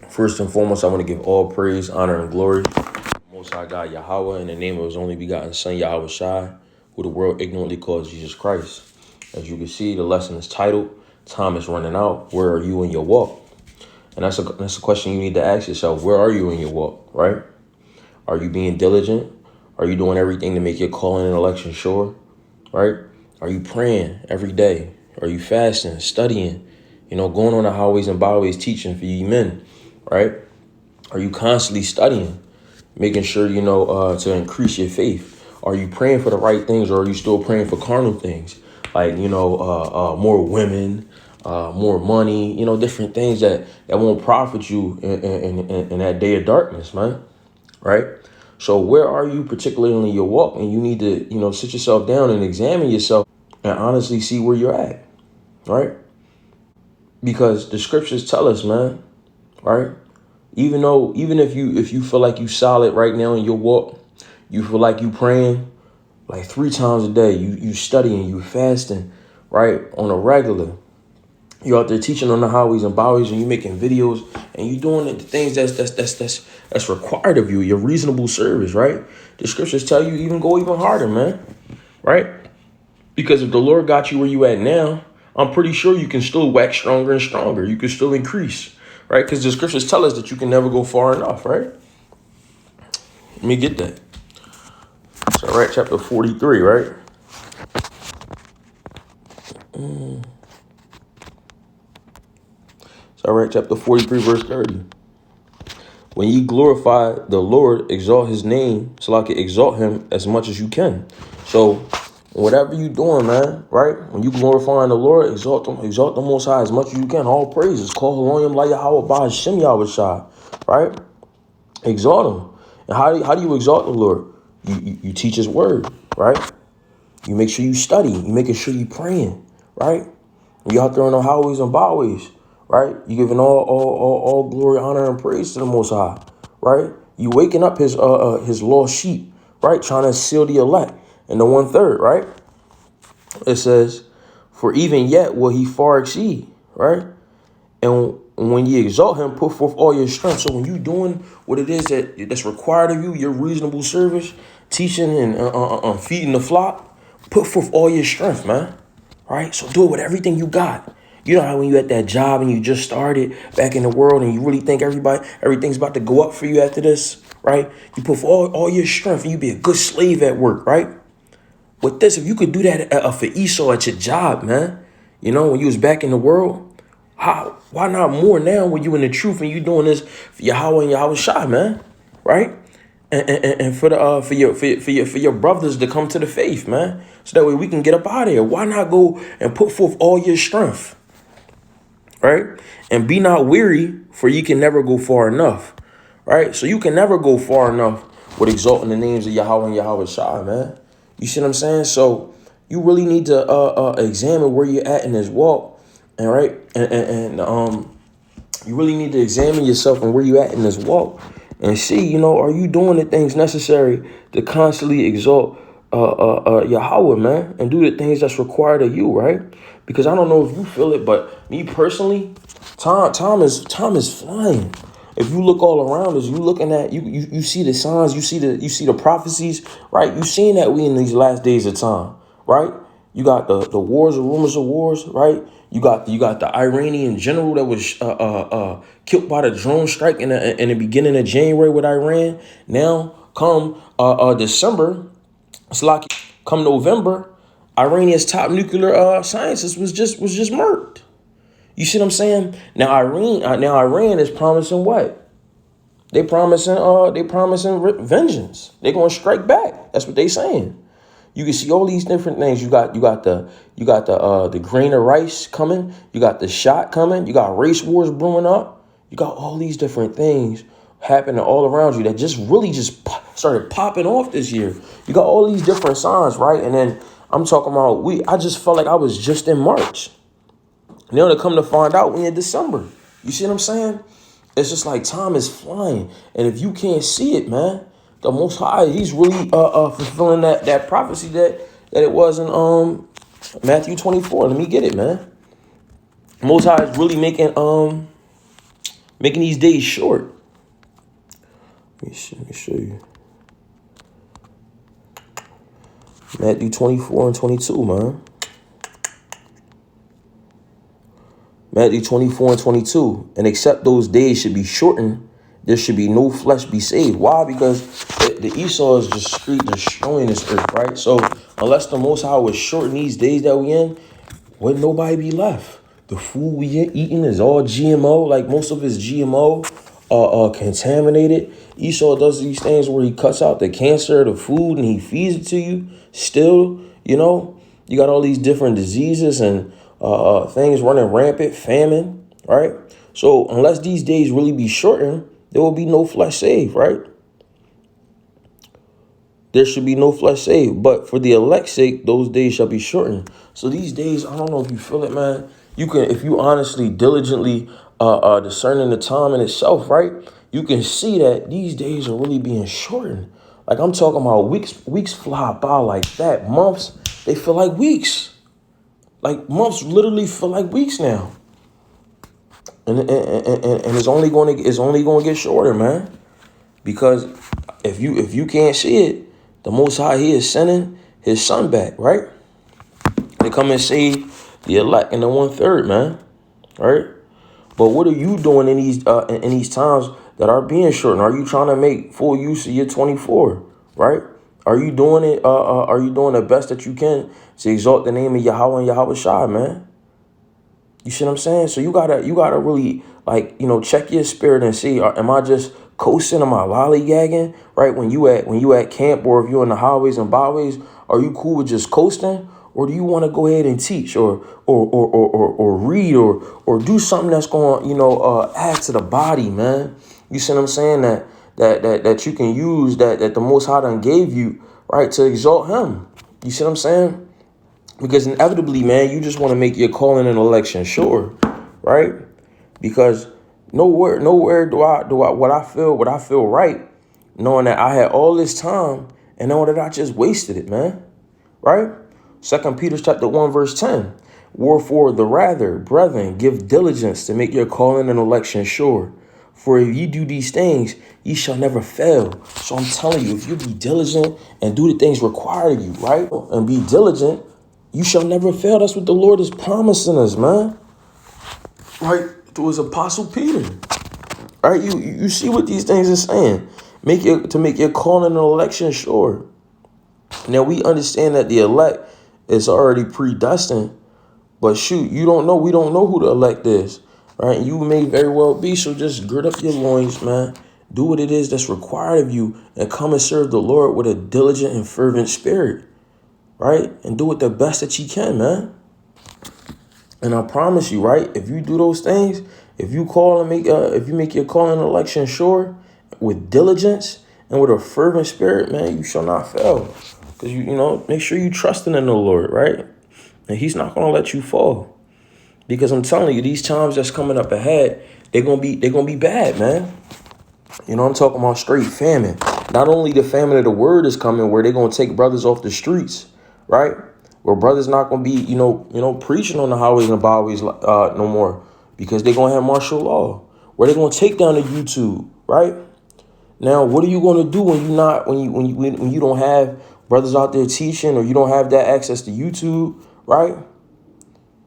First and foremost, I want to give all praise, honor, and glory to Most High God Yahweh in the name of His only begotten Son Yahweh Shai, who the world ignorantly calls Jesus Christ. As you can see, the lesson is titled "Time is Running Out. Where are you in your walk?" And that's a question you need to ask yourself. Where are you in your walk? Right? Are you being diligent? Are you doing everything to make your calling and election sure? Right? Are you praying every day? Are you fasting, studying? Going on the highways and byways teaching for you men, right? Are you constantly studying, making sure, to increase your faith? Are you praying for the right things, or are you still praying for carnal things? Like, more women, more money, different things that won't profit you in that day of darkness, man, right? So where are you particularly in your walk? And you need to, sit yourself down and examine yourself and honestly see where you're at, right? Because the scriptures tell us, man, right? Even if you feel like you solid right now in your walk, you feel like you praying like 3 times a day, you studying, you fasting, right, on a regular. You out there teaching on the highways and byways, and you making videos, and you doing the things that's required of you, your reasonable service, right? The scriptures tell you even go even harder, man, right? Because if the Lord got you where you at now, I'm pretty sure you can still wax stronger and stronger. You can still increase, right? Because the scriptures tell us that you can never go far enough, right? Let me get that. So, right, chapter 43, right? So, right, chapter 43, verse 30. When ye glorify the Lord, exalt his name, so I can exalt him as much as you can. So, whatever you doing, man, right? When you glorifying the Lord, exalt the Most High as much as you can. All praises. Call Halom La Yahweh Ba Hashem Yahweh Shai, right? Exalt him. And how do you exalt the Lord? You teach his word, right? You make sure you study. You making sure you praying, right? You out there on the highways and byways, right? You giving all glory, honor, and praise to the Most High, right? You waking up his lost sheep, right? Trying to seal the elect and the 1/3, right? It says, "For even yet will he far exceed," right? And when you exalt him, put forth all your strength. So when you doing what it is that's required of you, your reasonable service, teaching and feeding the flock, put forth all your strength, man. Right? So do it with everything you got. You know how when you at that job and you just started back in the world and you really think everything's about to go up for you after this, right? You put forth all your strength and you be a good slave at work, right? With this, if you could do that for Esau at your job, man, when you was back in the world, why not more now when you in the truth and you doing this for Yahweh and Yahweh Shai, man, right? And for the for your brothers to come to the faith, man, so that way we can get up out of here. Why not go and put forth all your strength, right? And be not weary, for you can never go far enough, right? So you can never go far enough with exalting the names of Yahweh and Yahweh Shai, man. You see what I'm saying? So you really need to examine where you're at in this walk, and right, and you really need to examine yourself and where you at in this walk and see, are you doing the things necessary to constantly exalt Yahweh, man, and do the things that's required of you, right? Because I don't know if you feel it, but me personally, time is flying. If you look all around us, you looking at you see the signs, you see the prophecies, right? You seeing that we in these last days of time, right? You got the wars, the rumors of wars, right? You got the Iranian general that was killed by the drone strike in the beginning of January with Iran. Now come December, it's like come November, Iranian's top nuclear scientist was just murked. You see what I'm saying? Now Iran is promising what? They promising vengeance. They're gonna strike back. That's what they saying. You can see all these different things. You got the grain of rice coming. You got the shot coming. You got race wars brewing up. You got all these different things happening all around you that just really started popping off this year. You got all these different signs, right? And then I'm talking about I just felt like I was just in March. Now to come to find out we in December. You see what I'm saying? It's just like time is flying. And if you can't see it, man, the Most High, he's really fulfilling that prophecy that it was in Matthew 24. Let me get it, man. Most High is really making Making these days short. Let me show you. Matthew 24 and 22, man. Matthew 24 and 22. And except those days should be shortened, there should be no flesh be saved. Why? Because the Esau is just destroying this earth, right? So unless the Most High would shorten these days that we in, would nobody be left? The food we eating is all GMO, like most of it's GMO, contaminated. Esau does these things where he cuts out the cancer, the food, and he feeds it to you. Still, you got all these different diseases and things running rampant, famine, right? So unless these days really be shortened, there will be no flesh saved, right? There should be no flesh saved. But for the elect's sake, those days shall be shortened. So these days, I don't know if you feel it, man. You can, if you honestly, diligently discerning the time in itself, right? You can see that these days are really being shortened. Like I'm talking about weeks fly by like that. Months, they feel like weeks. Like months literally feel like weeks now. And it's only going to get shorter, man. Because if you can't see it, the Most High, he is sending his son back, right? To come and save the elect in the 1/3, man. Right? But what are you doing in these times that are being shortened? Are you trying to make full use of your 24? Right? Are you doing it? Are you doing the best that you can to exalt the name of Yahweh and Yahweh Shai, man? You see what I'm saying? So you gotta really check your spirit and see, am I just coasting? Am I lollygagging? Right? When you at camp, or if you're in the highways and byways, are you cool with just coasting? Or do you want to go ahead and teach or read or do something that's going to add to the body, man? You see what I'm saying? That you can use that the Most High done gave you, right, to exalt him. You see what I'm saying? Because inevitably, man, you just want to make your calling and election sure, right? Because nowhere do I what I feel right, knowing that I had all this time and knowing that I just wasted it, man. Right? 2 Peter chapter 1, verse 10. Wherefore the rather, brethren, give diligence to make your calling and election sure. For if ye do these things, ye shall never fail. So I'm telling you, if you be diligent and do the things required of you, right? And be diligent, you shall never fail. That's what the Lord is promising us, man. Right? Through his apostle Peter. Right? You see what these things are saying. Make your calling and election sure. Now we understand that the elect is already predestined, but shoot, we don't know who the elect is, right? You may very well be, so just gird up your loins, man. Do what it is that's required of you and come and serve the Lord with a diligent and fervent spirit, right? And do it the best that you can, man. And I promise you, right, if you do those things, if you make your call and election sure with diligence and with a fervent spirit, man, you shall not fail. Because make sure you trusting in the Lord, right? And he's not gonna let you fall. Because I'm telling you, these times that's coming up ahead, they're gonna be bad, man. I'm talking about straight famine. Not only the famine of the word is coming, where they're gonna take brothers off the streets, right? Where brothers not gonna be, preaching on the highways and byways no more, because they're gonna have martial law. Where they're gonna take down the YouTube, right? Now, what are you gonna do when you don't have brothers out there teaching, or you don't have that access to YouTube, right?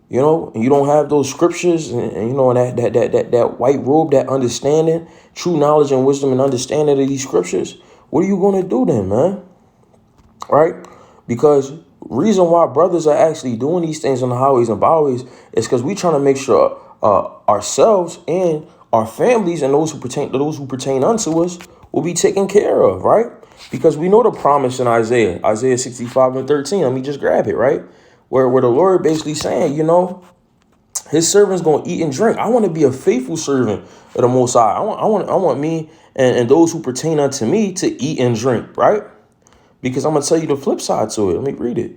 And you don't have those scriptures and that white robe, that understanding, true knowledge and wisdom and understanding of these scriptures. What are you going to do then, man? Right? Because reason why brothers are actually doing these things on the highways and byways is because we're trying to make sure ourselves and our families and those who pertain unto us will be taken care of, right? Because we know the promise in Isaiah 65 and 13. Let me just grab it, right? Where the Lord basically saying, his servant's going to eat and drink. I want to be a faithful servant of the Most High. I want me and those who pertain unto me to eat and drink, right? Because I'm going to tell you the flip side to it. Let me read it.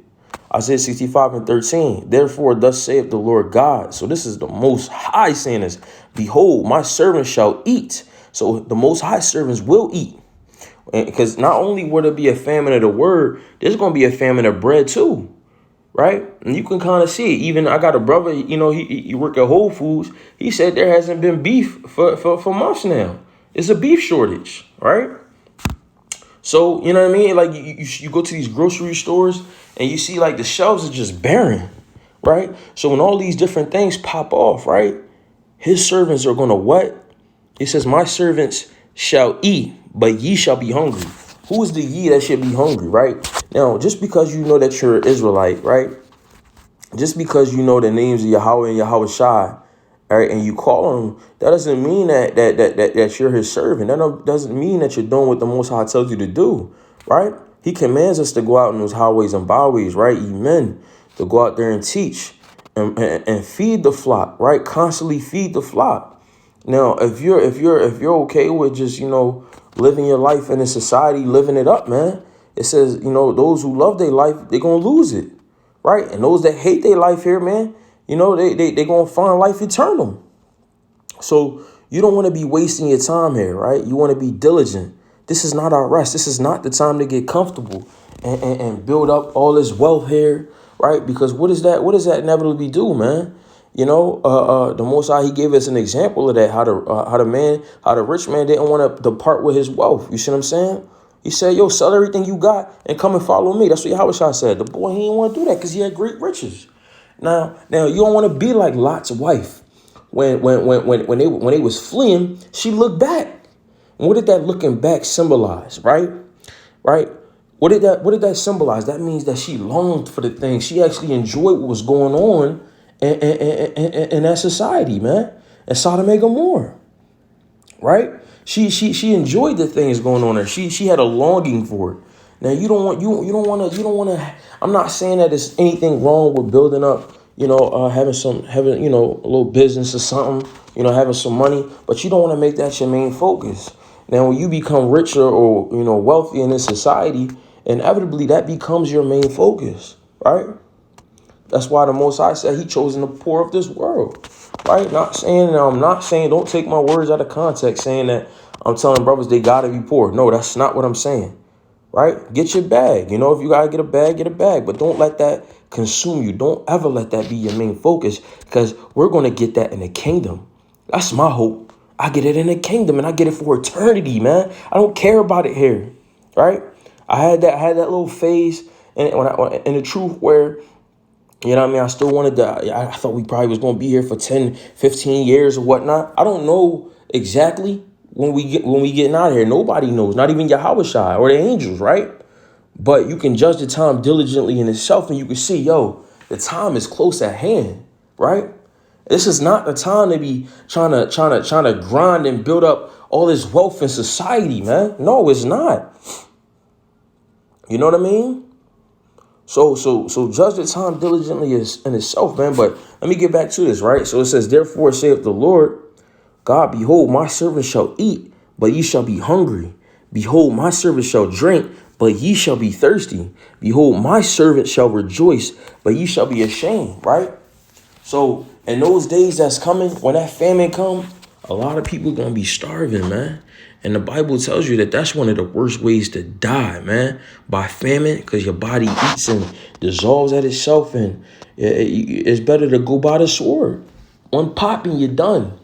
Isaiah 65 and 13. Therefore, thus saith the Lord God. So this is the Most High saying this. Behold, my servants shall eat. So the Most High servants will eat. Because not only will there be a famine of the word, there's going to be a famine of bread too. right? And you can kind of see it. Even I got a brother, he work at Whole Foods. He said there hasn't been beef for months now. It's a beef shortage, right? So, you know what I mean? Like you go to these grocery stores and you see like the shelves are just barren, right? So when all these different things pop off, right? His servants are going to what? It says, my servants shall eat, but ye shall be hungry. Who is the ye that should be hungry, right? Now, just because you know that you're an Israelite, right? Just because you know the names of Yahweh and Yahweh Shai, right, and you call him, that doesn't mean that you're his servant. That doesn't mean that you're doing what the Most High tells you to do, right? He commands us to go out in those highways and byways, right? Amen. To go out there and teach and feed the flock, right? Constantly feed the flock. Now, if you're okay with just, living your life in a society, living it up, man, it says, those who love their life, they're going to lose it. Right. And those that hate their life here, man, they going to find life eternal. So you don't want to be wasting your time here. Right. You want to be diligent. This is not our rest. This is not the time to get comfortable and build up all this wealth here. Right. Because what does that inevitably do, man? The Most High, he gave us an example of that, how the rich man didn't want to depart with his wealth. You see what I'm saying? He said, yo, sell everything you got and come and follow me. That's what Yahushua said. The boy, he didn't want to do that because he had great riches. Now, you don't want to be like Lot's wife. When they was fleeing, she looked back. And what did that looking back symbolize, right? Right? What did that symbolize? That means that she longed for the things. She actually enjoyed what was going on in that society, man. And Sodom and Gomorrah. Right? She enjoyed the things going on there. She had a longing for it. Now you don't want to. I'm not saying that there's anything wrong with building up, having a little business or something, having some money, but you don't want to make that your main focus. Now when you become richer or wealthy in this society, inevitably that becomes your main focus, right? That's why the Most High said he chosen the poor of this world, right? I'm not saying, don't take my words out of context, saying that I'm telling brothers they gotta be poor. No, that's not what I'm saying, right? Get your bag. If you gotta get a bag, but don't let that consume you. Don't ever let that be your main focus, because we're gonna get that in the kingdom. That's my hope. I get it in the kingdom, and I get it for eternity, man. I don't care about it here, right? I had that little phase, and in the truth where, I still wanted to, I thought we probably was going to be here for 10, 15 years or whatnot. I don't know exactly when we getting out of here. Nobody knows, not even Yahushua or the angels, right? But you can judge the time diligently in itself, and you can see, the time is close at hand, right? This is not the time to be trying to grind and build up all this wealth in society, man. No, it's not. You know what I mean? So judge the time diligently in itself, man. But let me get back to this, right? So it says, therefore saith the Lord God, behold, my servant shall eat, but ye shall be hungry. Behold, my servant shall drink, but ye shall be thirsty. Behold, my servant shall rejoice, but ye shall be ashamed, right? So in those days that's coming, when that famine come, a lot of people going to be starving, man. And the Bible tells you that that's one of the worst ways to die, man, by famine, because your body eats and dissolves at itself, and it's better to go by the sword. One pop and you're done.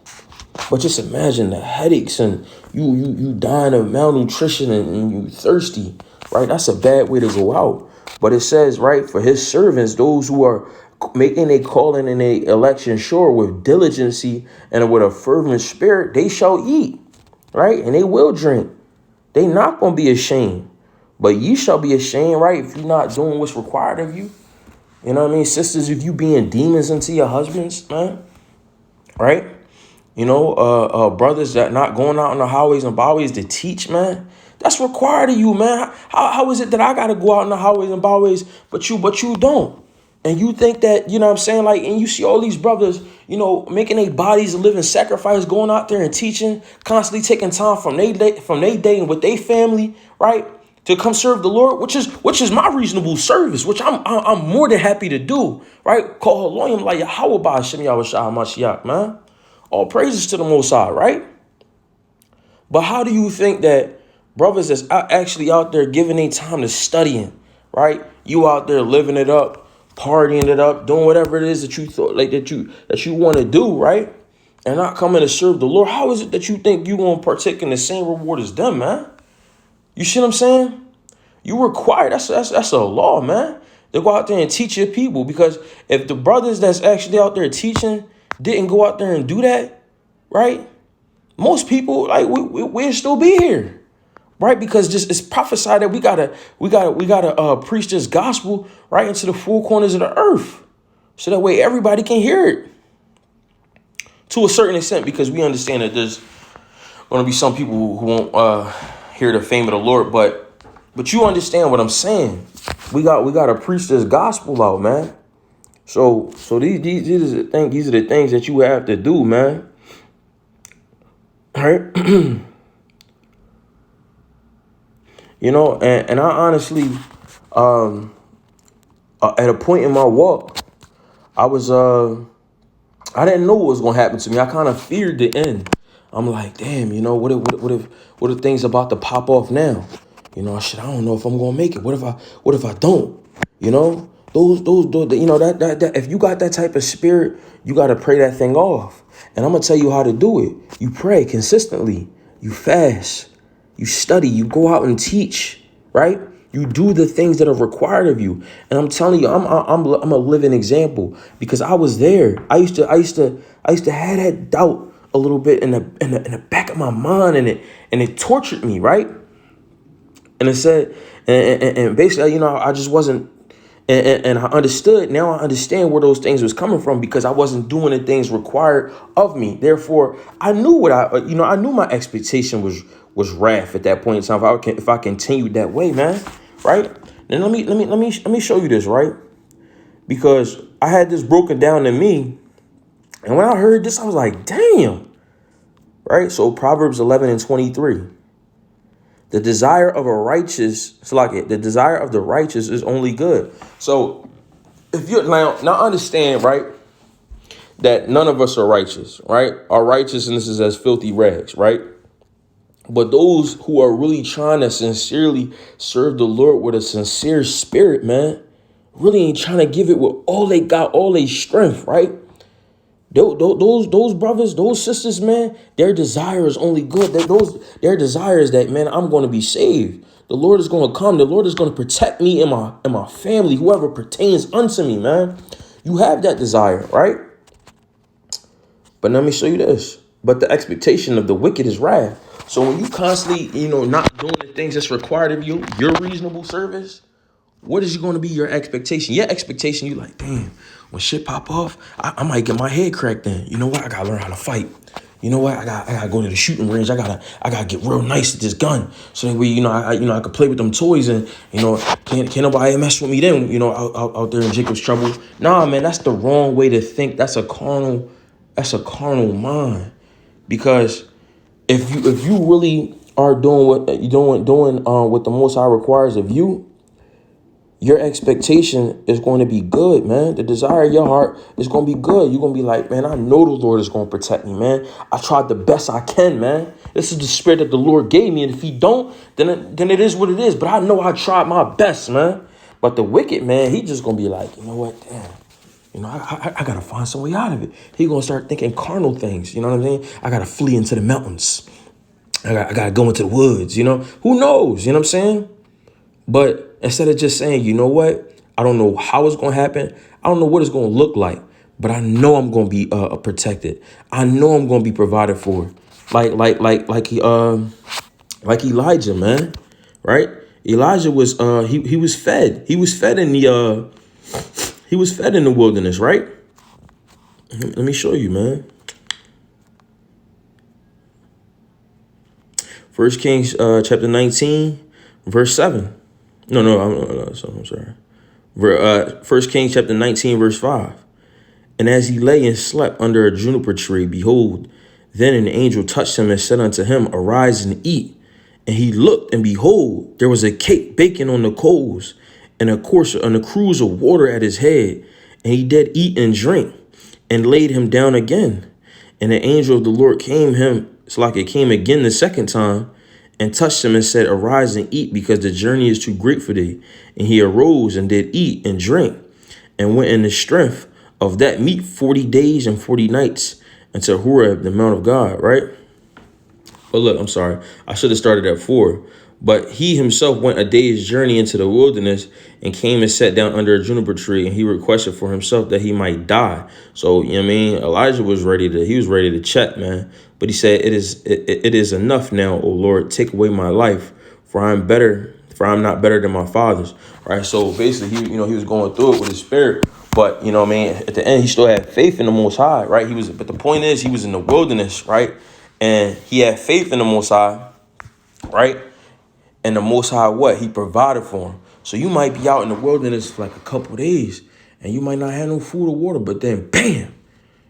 But just imagine the headaches and you dying of malnutrition and you thirsty, right? That's a bad way to go out. But it says, right, for his servants, those who are making a calling and a election sure with diligency and with a fervent spirit, they shall eat, right? And they will drink. They not going to be ashamed. But ye shall be ashamed, right, if you're not doing what's required of you. You know what I mean? Sisters, if you being demons into your husbands, man, right? Brothers that not going out on the highways and byways to teach, man. That's required of you, man. How is it that I got to go out on the highways and byways, but you don't? And you think that, you know what I'm saying? Like, and you see all these brothers, making their bodies a living sacrifice, going out there and teaching, constantly taking time from their day and with their family, right? To come serve the Lord, which is my reasonable service, which I'm more than happy to do, right? Call Haloyim like Yahweh Ba'Shem Yahushua HaMashiach, man. All praises to the Most High, right? But how do you think that brothers that's actually out there giving their time to studying, right? You out there living it up, partying it up, doing whatever it is that you thought like that you want to do, right? And not coming to serve the Lord. How is it that you think you're gonna partake in the same reward as them, man? You see what I'm saying? You require that's a law, man. To go out there and teach your people, because if the brothers that's actually out there teaching didn't go out there and do that, right? Most people like we'd still be here, right? Because just it's prophesied that we gotta preach this gospel right into the four corners of the earth, so that way everybody can hear it to a certain extent. Because we understand that there's going to be some people who won't hear the fame of the Lord, but you understand what I'm saying. We got to preach this gospel out, man. So these are the things that you have to do, man. All right. You know, and I honestly, at a point in my walk, I I didn't know what was going to happen to me. I kind of feared the end. I'm like, damn, you know, what if things about to pop off now? You know, shit, I don't know if I'm going to make it. What if I don't? You know, those you know, that if you got that type of spirit, you got to pray that thing off. And I'm going to tell you how to do it. You pray consistently. You fast. You study. You go out and teach, right? You do the things that are required of you. And I'm telling you, I'm a living example, because I was there. I used to have that doubt a little bit in the back of my mind, and it tortured me, right? And it said, and basically, you know, I just wasn't, and I understood. Now I understand where those things was coming from, because I wasn't doing the things required of me. Therefore, I knew I knew my expectation was wrath at that point in time. If I continued that way, man, right? Then let me show you this, right? Because I had this broken down to me, and when I heard this, I was like, damn, right? So Proverbs 11:23. The desire of the desire of the righteous is only good. So if you're now understand, right, that none of us are righteous, right? Our righteousness is as filthy rags, right? But those who are really trying to sincerely serve the Lord with a sincere spirit, man, really ain't trying to give it with all they got, all their strength, right? Those brothers, those sisters, man, their desire is only good. Their desire is that, man, I'm going to be saved. The Lord is going to come. The Lord is going to protect me and my family, whoever pertains unto me, man. You have that desire, right? But let me show you this. But the expectation of the wicked is wrath. So when you constantly, you know, not doing the things that's required of you, your reasonable service, what is going to be your expectation? Your expectation, you like, damn, when shit pop off, I might get my head cracked in. You know what? I gotta learn how to fight. You know what? I gotta go to the shooting range. I gotta get real nice at this gun, so that way, you know, I could play with them toys, and you know, can't nobody mess with me then. You know, out there in Jacob's trouble. Nah, man, that's the wrong way to think. That's a carnal mind, because if you really are doing what you're doing what the Most High requires of you, your expectation is going to be good, man. The desire of your heart is going to be good. You're going to be like, man, I know the Lord is going to protect me, man. I tried the best I can, man. This is the spirit that the Lord gave me. And if he don't, then it is what it is. But I know I tried my best, man. But the wicked, man, he just going to be like, you know what, damn. You know, I got to find some way out of it. He going to start thinking carnal things. You know what I'm saying? I got to flee into the mountains. I got to go into the woods, you know. Who knows? You know what I'm saying? But instead of just saying, you know what, I don't know how it's going to happen. I don't know what it's going to look like, but I know I'm going to be protected. I know I'm going to be provided for. Like Elijah, man, right? Elijah was he was fed. He was fed in the wilderness, right? Let me show you, man. 1 Kings chapter 19, verse 7. I'm sorry. 1 Kings chapter 19, verse 5. And as he lay and slept under a juniper tree, behold, then an angel touched him and said unto him, arise and eat. And he looked, and behold, there was a cake baking on the coals, and a cruse of water at his head. And he did eat and drink, and laid him down again. And the angel of the Lord came again the second time, and touched him and said, arise and eat, because the journey is too great for thee. And he arose and did eat and drink. and went in the strength of that meat 40 days and 40 nights into Horeb, the Mount of God, right? But look, I'm sorry. I should have started at 4. But he himself went a day's journey into the wilderness and came and sat down under a juniper tree, and he requested for himself that he might die. So, you know what I mean? Elijah was ready to check, man. But he said, it is enough now, O Lord, take away my life, for I'm not better than my fathers. Right. So basically, he was going through it with his spirit. But, you know what I mean? At the end, he still had faith in the Most High, right? But the point is, he was in the wilderness, right? And he had faith in the Most High, right? And the Most High, what? He provided for him. So you might be out in the wilderness for like a couple of days, and you might not have no food or water, but then bam,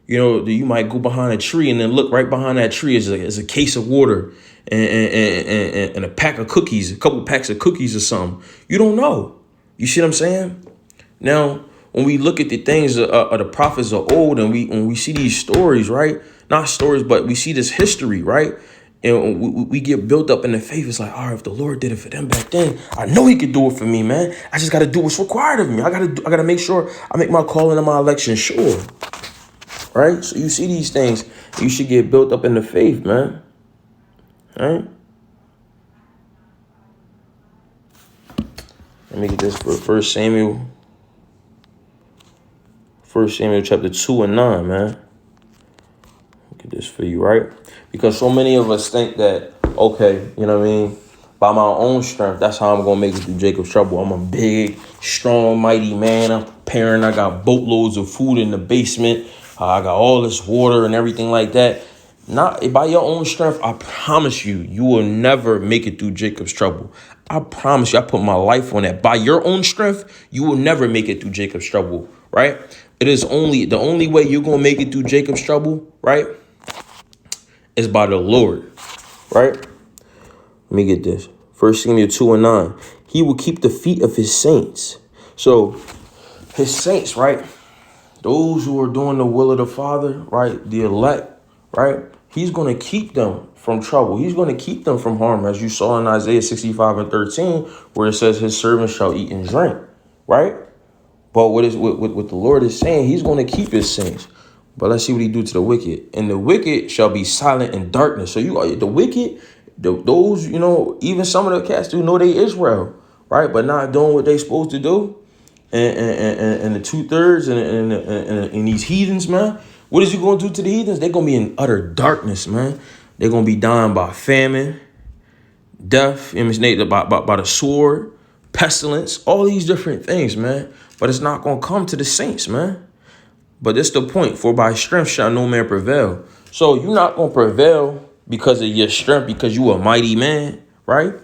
you might go behind a tree, and then look right behind that tree is a case of water and a pack of cookies, a couple packs of cookies or something. You don't know. You see what I'm saying? Now, when we look at the things of the prophets of old, and when we see these stories, right? Not stories, but we see this history, right? And we get built up in the faith. It's like, all right, if the Lord did it for them back then, I know he could do it for me, man. I just got to do what's required of me. I got to make sure I make my calling and my election sure, right? So you see these things, you should get built up in the faith, man, right? Let me get this for 1 Samuel chapter 2 and 9, man. Look at this for you, right? Because so many of us think that, okay, you know what I mean, by my own strength, that's how I'm going to make it through Jacob's trouble. I'm a big, strong, mighty man. I'm preparing. I got boatloads of food in the basement. I got all this water and everything like that. Not by your own strength, I promise you, you will never make it through Jacob's trouble. I promise you, I put my life on that. By your own strength, you will never make it through Jacob's trouble, right? It is the only way you're going to make it through Jacob's trouble, right, is by the Lord, right? Let me get this. 1 Samuel 2 and 9. He will keep the feet of his saints. So his saints, right? Those who are doing the will of the Father, right? The elect, right? He's going to keep them from trouble. He's going to keep them from harm, as you saw in Isaiah 65 and 13, where it says his servants shall eat and drink, right? But what the Lord is saying, he's going to keep his saints. But let's see what he do to the wicked. And the wicked shall be silent in darkness. So you are the wicked, those, even some of the cats do know they Israel, right? But not doing what they supposed to do. And the 2/3 and these heathens, man. What is you going to do to the heathens? They're going to be in utter darkness, man. They're going to be dying by famine, death, by the sword, pestilence, all these different things, man. But it's not going to come to the saints, man. But this the point. For by strength shall no man prevail. So you're not going to prevail because of your strength, because you a mighty man, right?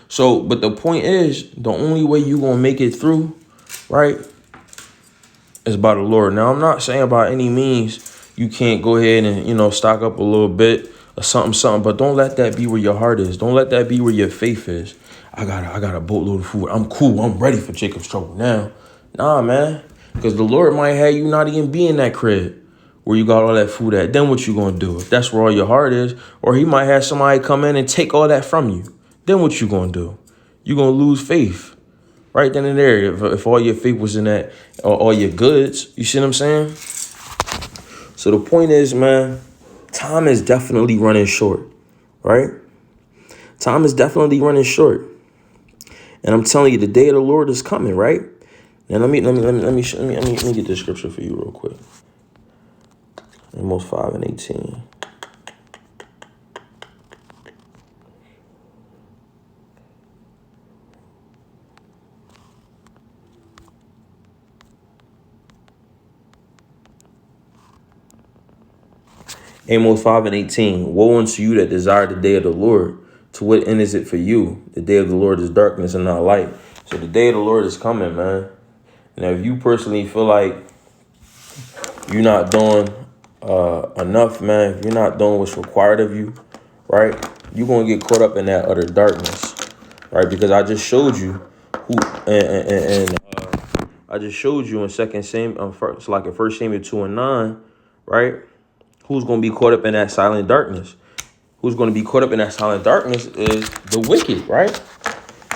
So, but the point is, the only way you going to make it through, right, is by the Lord. Now, I'm not saying by any means you can't go ahead and, stock up a little bit or something, but don't let that be where your heart is. Don't let that be where your faith is. I got a boatload of food. I'm cool. I'm ready for Jacob's trouble now. Nah, man. Because the Lord might have you not even be in that crib where you got all that food at. Then what you going to do? If that's where all your heart is, or he might have somebody come in and take all that from you. Then what you going to do? You're going to lose faith right then and there. If all your faith was in that, or all your goods, you see what I'm saying? So the point is, man, time is definitely running short, right? Time is definitely running short. And I'm telling you, the day of the Lord is coming, right? Now let me get this scripture for you real quick. Amos 5 and 18. Amos 5 and 18. Woe unto you that desire the day of the Lord. To what end is it for you? The day of the Lord is darkness and not light. So the day of the Lord is coming, man. Now, if you personally feel like you're not doing enough, man, if you're not doing what's required of you, right, you're going to get caught up in that utter darkness, right? Because I just showed you I just showed you in 2 Samuel, it's like in 1 Samuel 2 and 9, right? Who's going to be caught up in that silent darkness? Who's going to be caught up in that silent darkness is the wicked, right?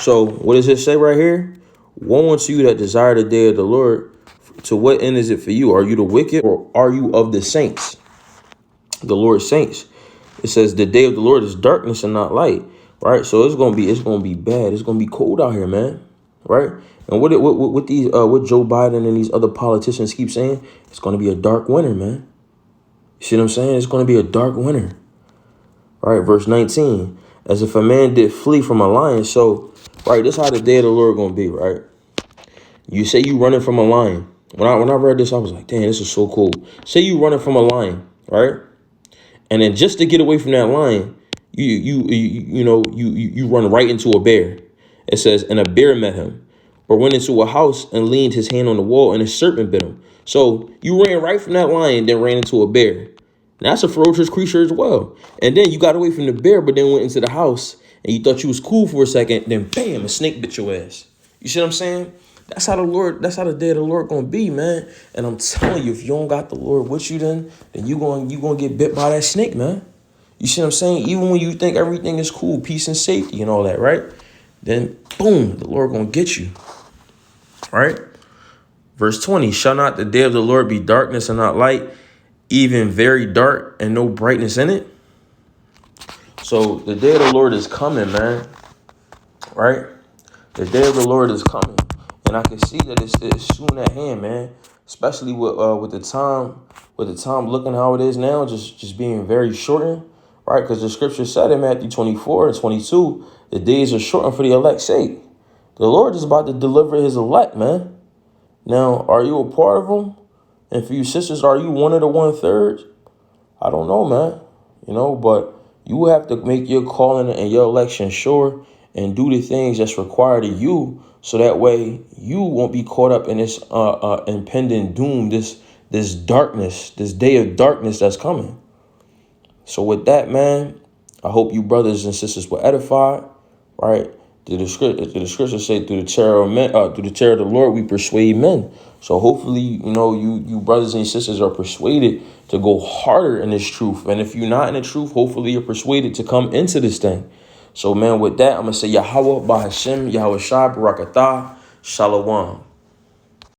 So what does it say right here? Woe unto you that desire the day of the Lord. To what end is it for you? Are you the wicked, or are you of the saints? The Lord's saints. It says the day of the Lord is darkness and not light. Right? So it's gonna be bad. It's gonna be cold out here, man. Right? And what Joe Biden and these other politicians keep saying, it's gonna be a dark winter, man. You see what I'm saying? It's gonna be a dark winter. All right, verse 19. As if a man did flee from a lion. So, right, this is how the day of the Lord gonna be, right? You say you running from a lion. When I read this, I was like, damn, this is so cool. Say you running from a lion, right? And then just to get away from that lion, you run right into a bear. It says, and a bear met him, or went into a house and leaned his hand on the wall, and a serpent bit him. So you ran right from that lion, then ran into a bear. Now, that's a ferocious creature as well. And then you got away from the bear, but then went into the house, and you thought you was cool for a second. Then bam, a snake bit your ass. You see what I'm saying? That's how the day of the Lord gonna be, man. And I'm telling you, if you don't got the Lord with you, then you gonna get bit by that snake, man. You see what I'm saying? Even when you think everything is cool, peace and safety and all that, right? Then boom, the Lord gonna get you. Right? Verse 20, shall not the day of the Lord be darkness and not light, even very dark and no brightness in it? So the day of the Lord is coming, man. Right? The day of the Lord is coming. And I can see that it's soon at hand, man. Especially with the time looking how it is now, just being very shortened, right? Because the scripture said in Matthew 24 and 22, the days are shortened for the elect's sake. The Lord is about to deliver his elect, man. Now, are you a part of them? And for you sisters, are you one of the 1/3? I don't know, man. But you have to make your calling and your election sure and do the things that's required of you, so that way you won't be caught up in this impending doom, this darkness, this day of darkness that's coming. So with that, man, I hope you brothers and sisters were edified, right? The scripture say through the terror of men, through the terror of the Lord, we persuade men. So hopefully, you brothers and sisters are persuaded to go harder in this truth. And if you're not in the truth, hopefully you're persuaded to come into this thing. So, man, with that, I'm going to say Yahweh, Bahashem, Yahweh Shai, Barakatah, Shalom.